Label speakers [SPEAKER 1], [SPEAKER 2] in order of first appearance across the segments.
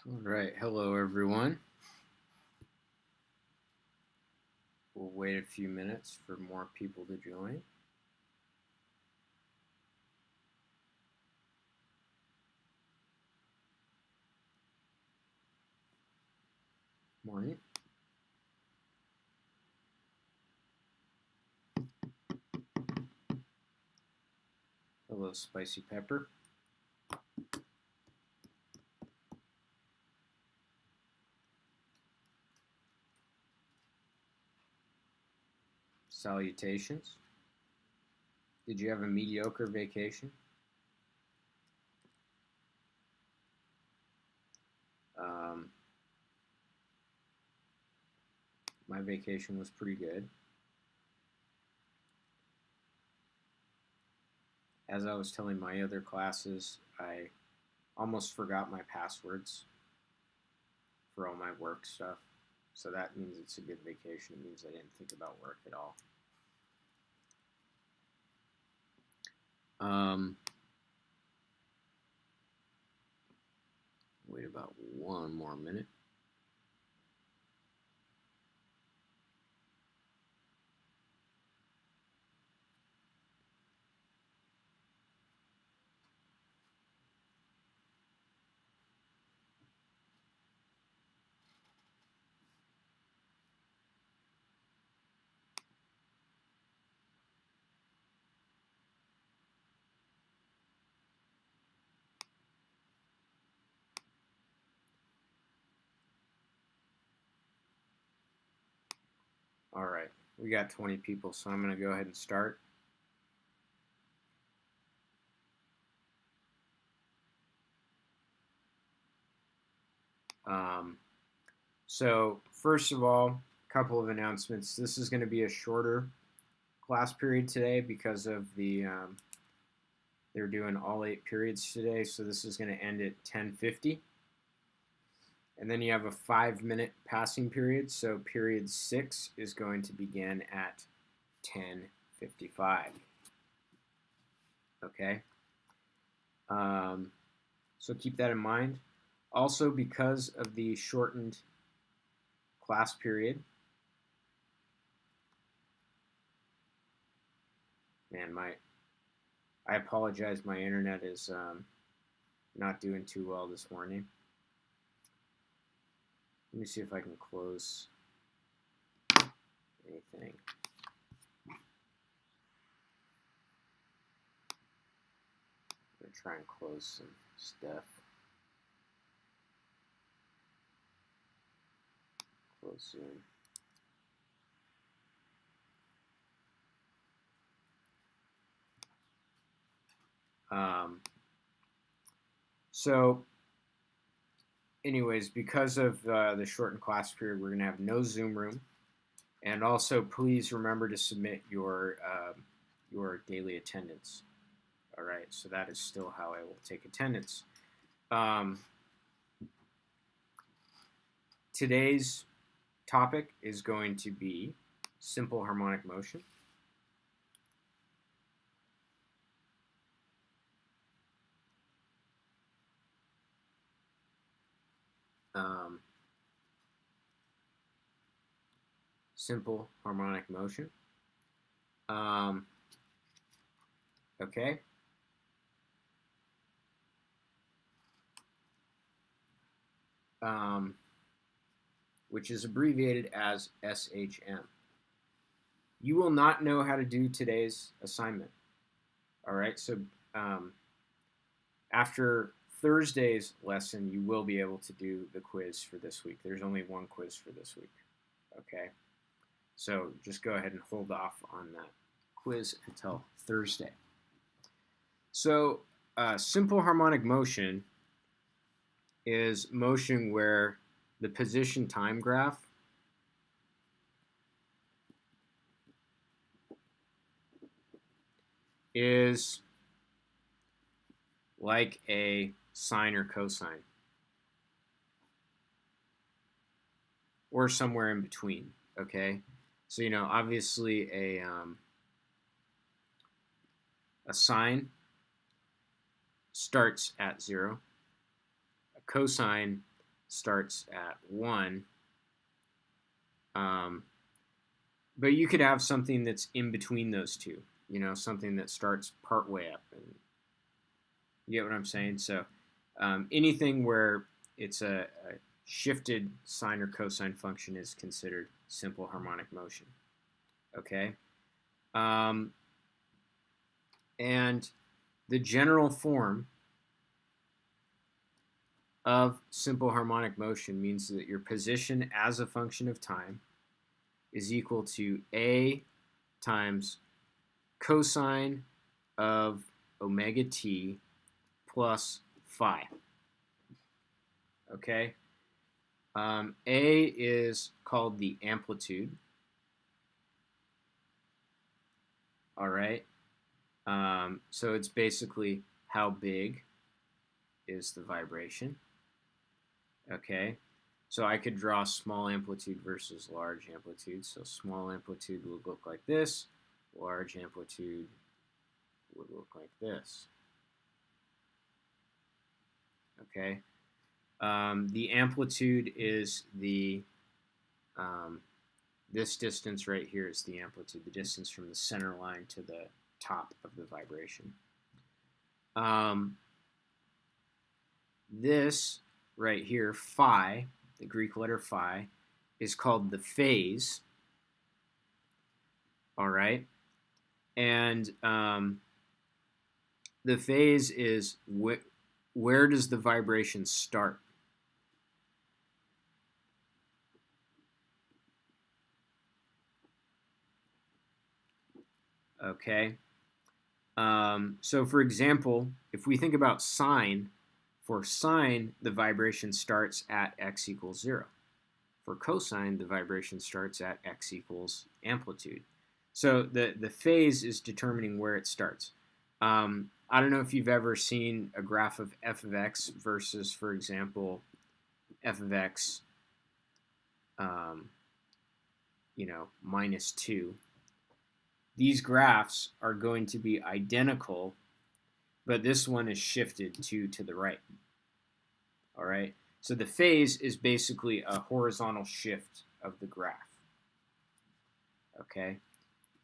[SPEAKER 1] All right, hello everyone. We'll wait a few minutes for more people to join. Morning. Hello, Spicy Pepper. Salutations. Did you have a mediocre vacation? My vacation was pretty good. As I was telling my other classes, I almost forgot my passwords for all my work stuff. So that means it's a good vacation. It means I didn't think about work at all. Wait about one more minute. All right, we got 20 people, so I'm going to go ahead and start. So first of all, a couple of announcements. This is going to be a shorter class period today because of they're doing all 8 periods today, so this is going to end at 10:50. And then you have a 5-minute passing period, so period 6 is going to begin at 10:55. Okay? So keep that in mind. Also, because of the shortened class period, man, I apologize. My internet is not doing too well this morning. Let me see if I can close anything. I'm going to try and close some stuff. Close Zoom. So anyways, because of the shortened class period, we're going to have no Zoom room. And also, please remember to submit your daily attendance. All right, so that is still how I will take attendance. Today's topic is going to be simple harmonic motion. Simple harmonic motion. Okay. Which is abbreviated as SHM. You will not know how to do today's assignment. All right, so after Thursday's lesson, you will be able to do the quiz for this week. There's only one quiz for this week. Okay, so just go ahead and hold off on that quiz until Thursday. So simple harmonic motion is motion where the position time graph is like a sine or cosine, or somewhere in between. Okay, so obviously a sine starts at 0. A cosine starts at 1. But you could have something that's in between those two, something that starts part way up. And you get what I'm saying? So anything where it's a shifted sine or cosine function is considered simple harmonic motion. Okay? And the general form of simple harmonic motion means that your position as a function of time is equal to a times cosine of omega t plus phi. Okay? A is called the amplitude. All right? So it's basically how big is the vibration. Okay? So I could draw small amplitude versus large amplitude. So small amplitude would look like this. Large amplitude would look like this. Okay? The amplitude is this distance right here is the amplitude, the distance from the center line to the top of the vibration. This right here, phi, the Greek letter phi, is called the phase. All right? And the phase is where does the vibration start? Okay? So for example, if we think about sine, for sine, the vibration starts at x equals 0. For cosine, the vibration starts at x equals amplitude. So the phase is determining where it starts. I don't know if you've ever seen a graph of f of x versus, for example, f of x, minus 2. These graphs are going to be identical, but this one is shifted 2 to the right. All right? So the phase is basically a horizontal shift of the graph. Okay?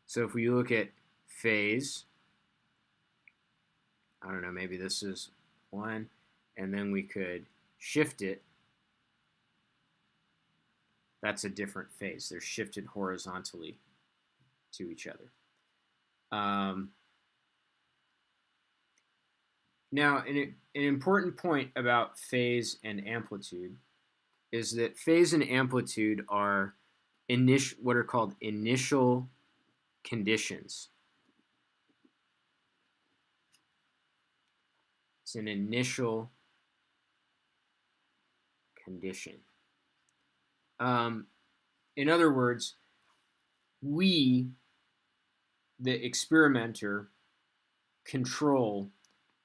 [SPEAKER 1] So if we look at phase, I don't know, maybe this is 1, and then we could shift it. That's a different phase. They're shifted horizontally to each other. Now, an important point about phase and amplitude is that phase and amplitude are what are called initial conditions. It's an initial condition. In other words, we, the experimenter, control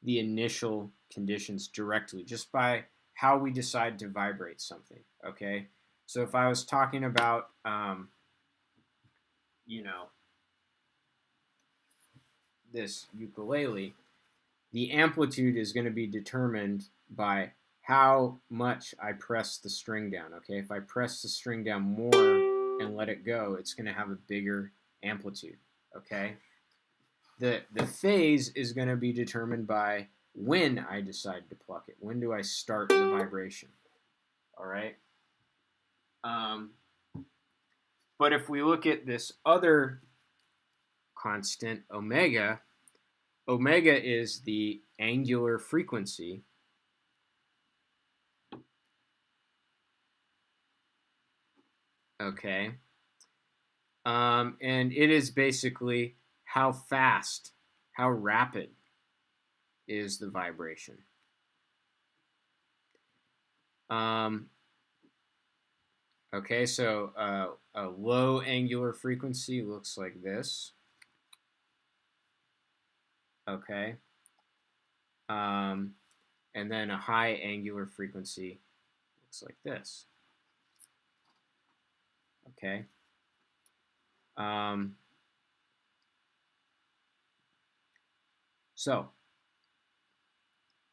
[SPEAKER 1] the initial conditions directly just by how we decide to vibrate something. Okay, so if I was talking about this ukulele, the amplitude is going to be determined by how much I press the string down. Okay, if I press the string down more and let it go, it's going to have a bigger amplitude. Okay, the phase is going to be determined by when I decide to pluck it. When do I start the vibration? All right. But if we look at this other constant, omega is the angular frequency. Okay. And it is basically how fast, how rapid is the vibration. Okay, so a low angular frequency looks like this. Okay. And then a high angular frequency looks like this. Okay. So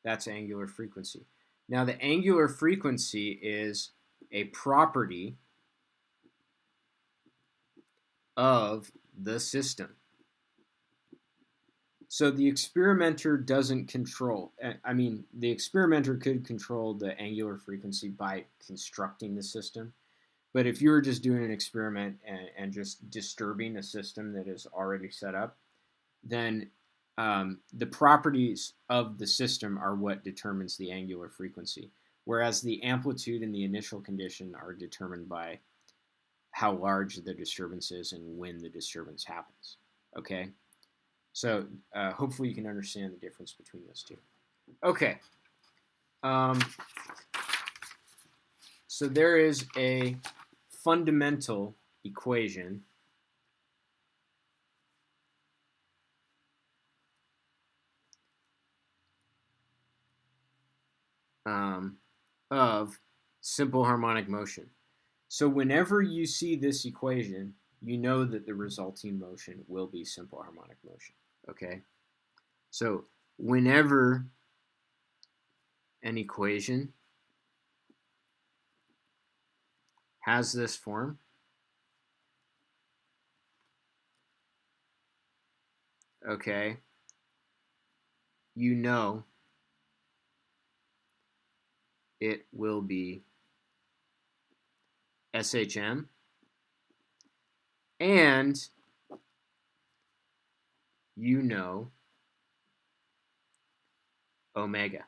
[SPEAKER 1] that's angular frequency. Now the angular frequency is a property of the system. So the experimenter doesn't control, I mean, the experimenter could control the angular frequency by constructing the system. But if you were just doing an experiment and just disturbing a system that is already set up, then the properties of the system are what determines the angular frequency, whereas the amplitude and the initial condition are determined by how large the disturbance is and when the disturbance happens. Okay, so hopefully you can understand the difference between those two. Okay, so there is a fundamental equation of simple harmonic motion. So whenever you see this equation, you know that the resulting motion will be simple harmonic motion. Okay? So whenever an equation has this form, okay, you know it will be SHM, and you know omega.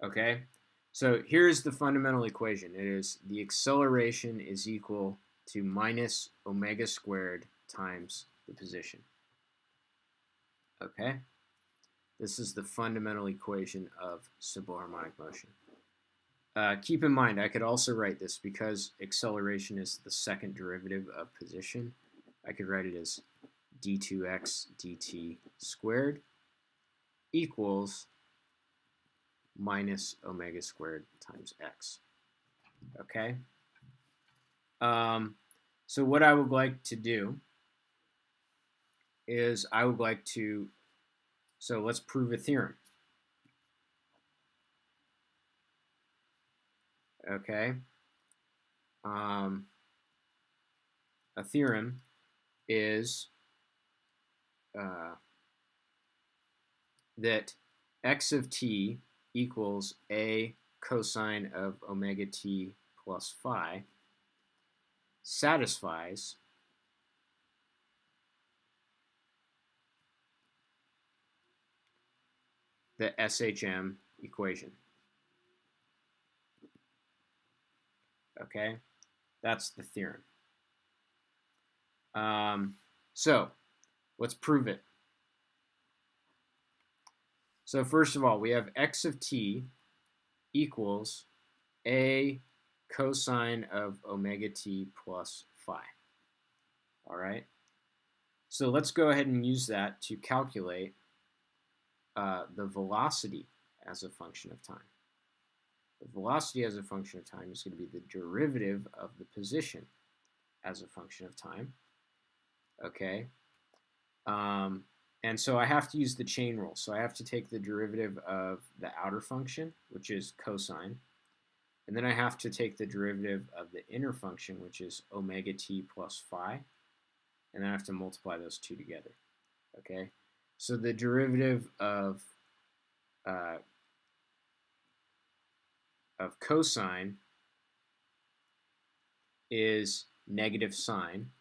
[SPEAKER 1] Okay? So here's the fundamental equation. It is the acceleration is equal to minus omega squared times the position. Okay? This is the fundamental equation of simple harmonic motion. Keep in mind, I could also write this because acceleration is the second derivative of position. I could write it as d2x dt squared equals minus omega squared times x. Okay? So what I would like to do is so let's prove a theorem. Okay? A theorem is that x of t equals a cosine of omega t plus phi satisfies the SHM equation. Okay, that's the theorem. So let's prove it. So first of all, we have x of t equals a cosine of omega t plus phi. All right. So let's go ahead and use that to calculate the velocity as a function of time. The velocity as a function of time is going to be the derivative of the position as a function of time. Okay. And so I have to use the chain rule. So I have to take the derivative of the outer function, which is cosine, and then I have to take the derivative of the inner function, which is omega t plus phi, and then I have to multiply those two together. Okay, so the derivative of cosine is negative sine,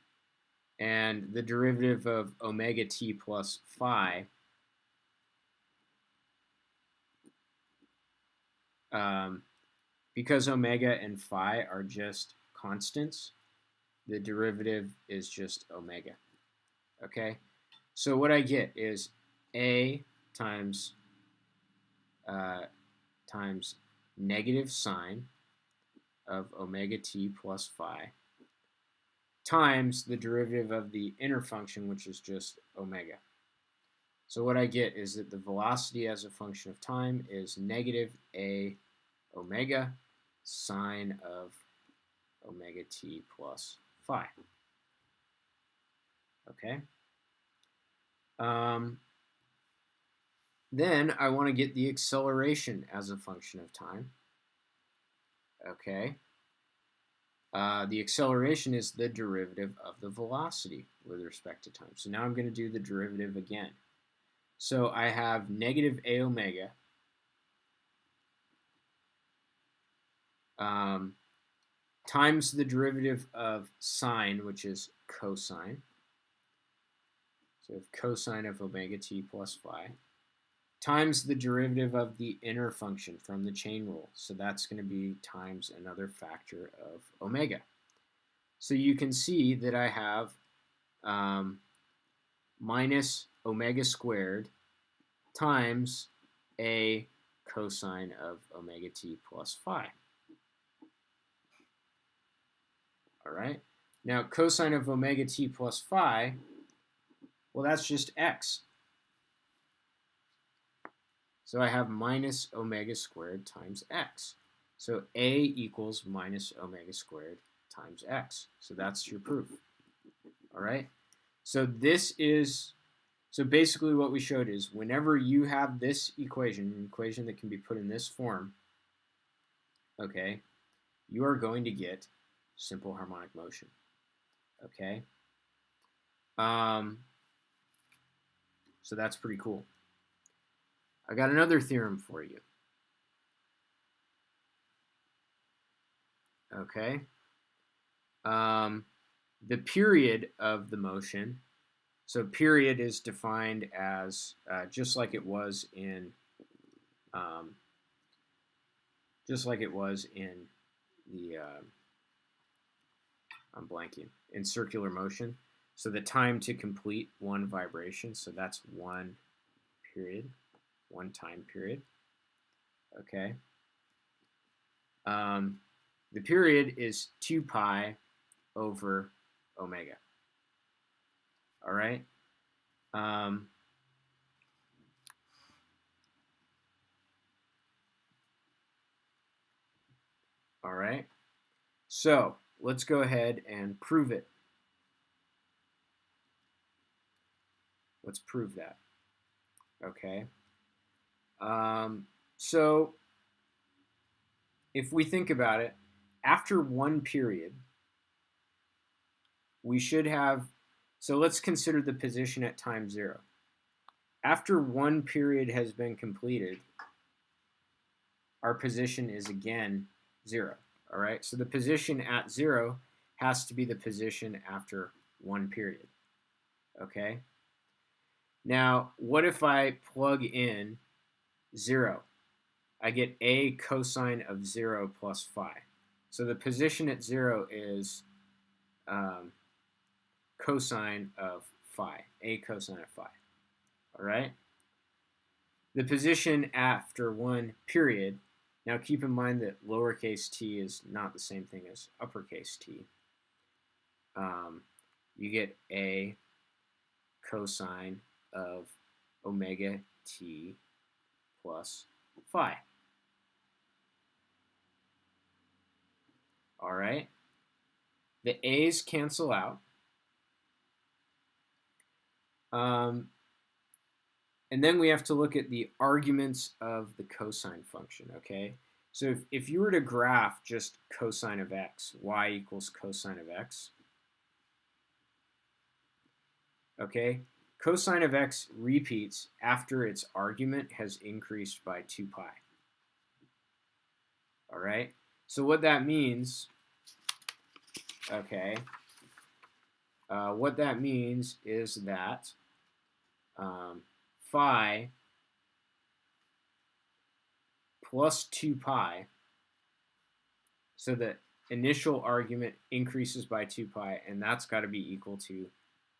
[SPEAKER 1] and the derivative of omega t plus phi because omega and phi are just constants, the derivative is just omega. Okay, so what I get is a times negative sine of omega t plus phi times the derivative of the inner function, which is just omega. So what I get is that the velocity as a function of time is negative a omega sine of omega t plus phi. Okay. Then I want to get the acceleration as a function of time. Okay. The acceleration is the derivative of the velocity with respect to time. So now I'm going to do the derivative again. So I have negative a omega times the derivative of sine, which is cosine. So we have cosine of omega t plus phi, times the derivative of the inner function from the chain rule. So that's going to be times another factor of omega. So you can see that I have minus omega squared times a cosine of omega t plus phi. All right. Now, cosine of omega t plus phi, well, that's just x. So I have minus omega squared times x. So a equals minus omega squared times x. So that's your proof. All right. So basically what we showed is whenever you have this equation, an equation that can be put in this form, okay, you are going to get simple harmonic motion. Okay. So that's pretty cool. I got another theorem for you. Okay. The period of the motion. So period is defined as just like it was in the I'm blanking, in circular motion. So the time to complete one vibration. So that's one period, one time period. Okay. The period is 2 pi over omega. All right. All right. So let's go ahead and prove it. Let's prove that. Okay. So if we think about it, after one period, we should have, so let's consider the position at time 0. After one period has been completed, our position is again 0. All right, so the position at 0 has to be the position after one period. Okay. Now, what if I plug in 0? I get a cosine of 0 plus phi. So the position at 0 is cosine of phi, a cosine of phi. All right? The position after one period, now keep in mind that lowercase t is not the same thing as uppercase t. You get a cosine of omega t plus phi. All right? The a's cancel out. And then we have to look at the arguments of the cosine function, okay? So if you were to graph just cosine of x, y equals cosine of x, okay? Cosine of x repeats after its argument has increased by 2 pi. All right? So what that means, okay, what that means is that phi plus 2 pi, so the initial argument increases by 2 pi, and that's got to be equal to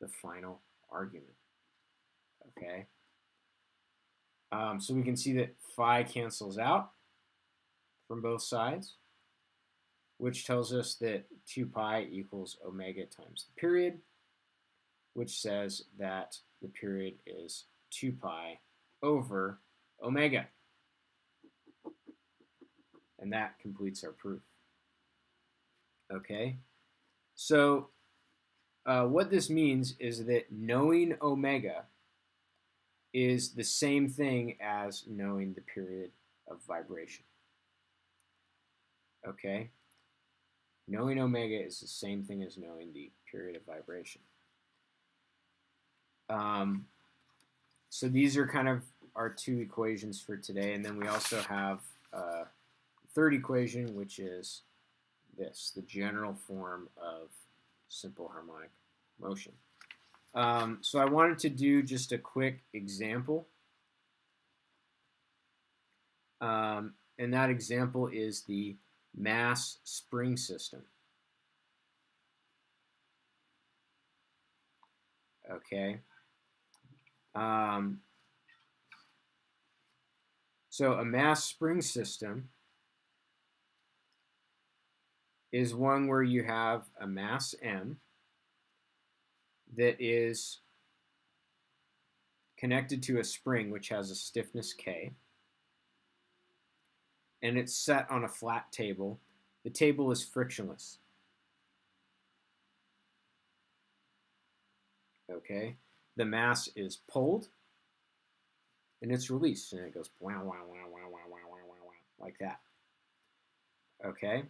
[SPEAKER 1] the final argument. Okay. So we can see that phi cancels out from both sides, which tells us that 2 pi equals omega times the period, which says that the period is 2 pi over omega. And that completes our proof. Okay, so what this means is that knowing omega, is the same thing as knowing the period of vibration. Okay? Knowing omega is the same thing as knowing the period of vibration. So these are kind of our two equations for today, and then we also have a third equation, which is this, the general form of simple harmonic motion. So I wanted to do just a quick example. And that example is the mass spring system. Okay. So a mass spring system is one where you have a mass M that is connected to a spring which has a stiffness K, and it's set on a flat table. The table is frictionless. Okay, the mass is pulled and it's released, and it goes wow, wow, wow, wow, wow, wow, wow, wow, wow, like that. Okay.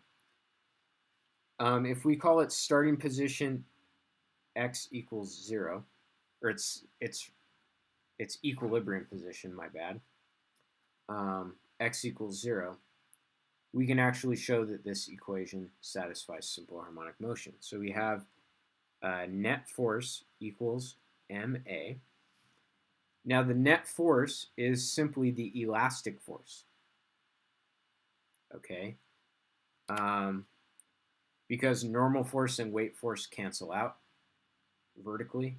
[SPEAKER 1] If we call it starting position x equals 0, or it's equilibrium position, my bad, x equals 0, we can actually show that this equation satisfies simple harmonic motion. So we have net force equals ma. Now the net force is simply the elastic force. Okay. Because normal force and weight force cancel out vertically.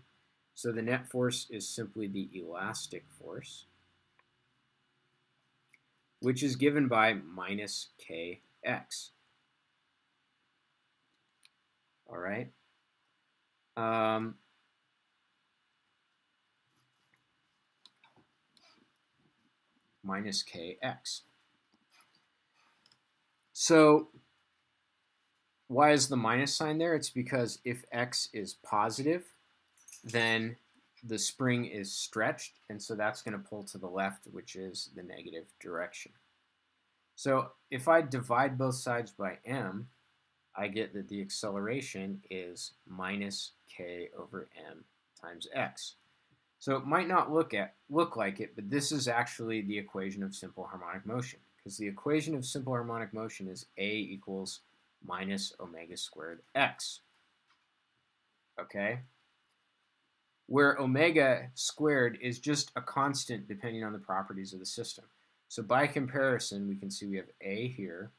[SPEAKER 1] So the net force is simply the elastic force, which is given by minus kx. All right. Minus kx. So why is the minus sign there? It's because if x is positive, then the spring is stretched, and so that's going to pull to the left, which is the negative direction. So if I divide both sides by m, I get that the acceleration is minus k over m times x. So it might not look like it, but this is actually the equation of simple harmonic motion, because the equation of simple harmonic motion is a equals minus omega squared x. Okay? Where omega squared is just a constant depending on the properties of the system. So by comparison, we can see we have a here,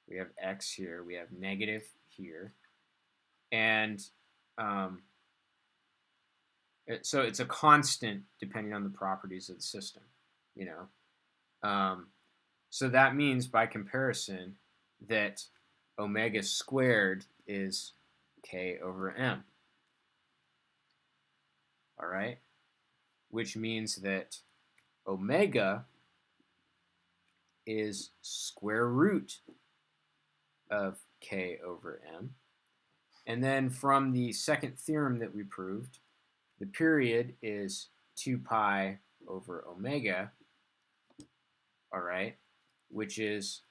[SPEAKER 1] we have x here, we have negative here, and so it's a constant depending on the properties of the system, you know. So that means by comparison that omega squared is k over m. All right, which means that omega is square root of k over m. And then from the second theorem that we proved, the period is 2 pi over omega, all right, which is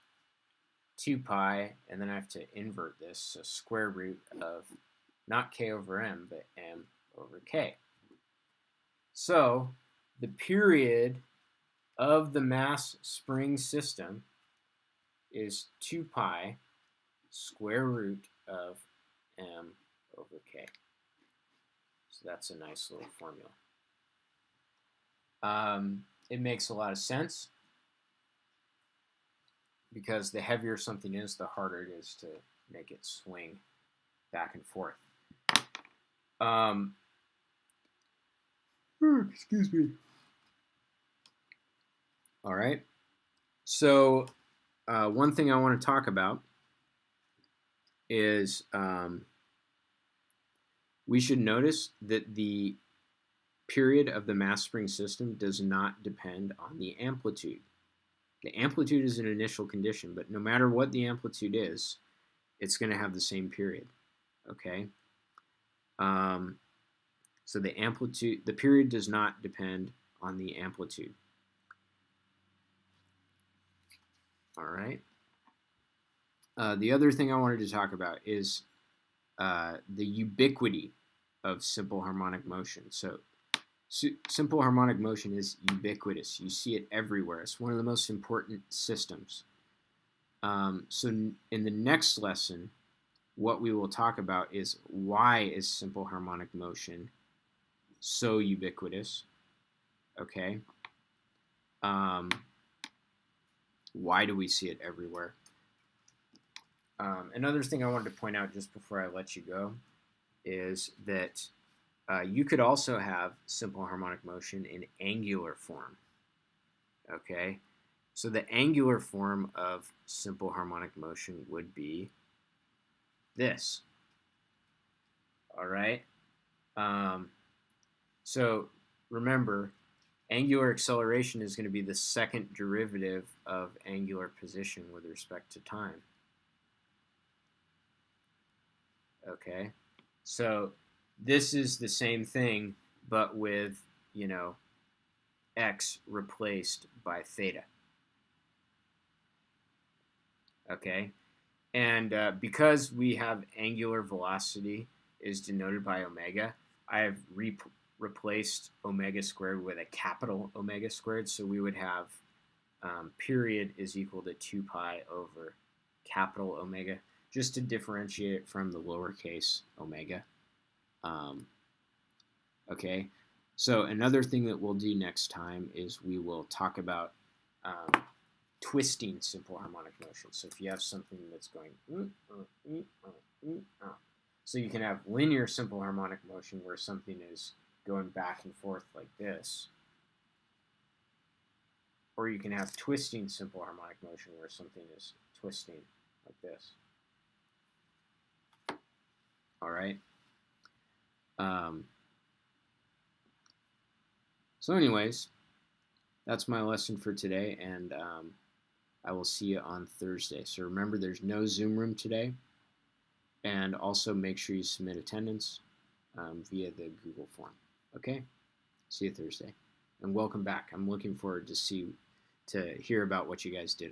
[SPEAKER 1] 2 pi, and then I have to invert this, so square root of not k over m, but m over k. So the period of the mass spring system is 2 pi square root of m over k. So that's a nice little formula. It makes a lot of sense, because the heavier something is, the harder it is to make it swing back and forth. Excuse me. All right. So one thing I want to talk about is we should notice that the period of the mass spring system does not depend on the amplitude. The amplitude is an initial condition, but no matter what the amplitude is, it's going to have the same period. Okay? So the period does not depend on the amplitude. All right. The other thing I wanted to talk about is the ubiquity of simple harmonic motion. So simple harmonic motion is ubiquitous. You see it everywhere. It's one of the most important systems. So in the next lesson, what we will talk about is why is simple harmonic motion so ubiquitous? Okay. Why do we see it everywhere? Another thing I wanted to point out just before I let you go is that you could also have simple harmonic motion in angular form. Okay, so the angular form of simple harmonic motion would be this. All right. So remember, angular acceleration is going to be the second derivative of angular position with respect to time. Okay, so this is the same thing, but with, x replaced by theta. Okay, and because we have angular velocity is denoted by omega, I have replaced omega squared with a capital omega squared, so we would have period is equal to 2 pi over capital omega, just to differentiate it from the lowercase omega. Okay, so another thing that we'll do next time is we will talk about twisting simple harmonic motion. So if you have something that's going, so you can have linear simple harmonic motion where something is going back and forth like this, or you can have twisting simple harmonic motion where something is twisting like this. All right. So anyways, that's my lesson for today, and I will see you on Thursday. So remember, there's no Zoom room today, and also make sure you submit attendance via the Google form. Okay? See you Thursday, and welcome back. I'm looking forward to hear about what you guys did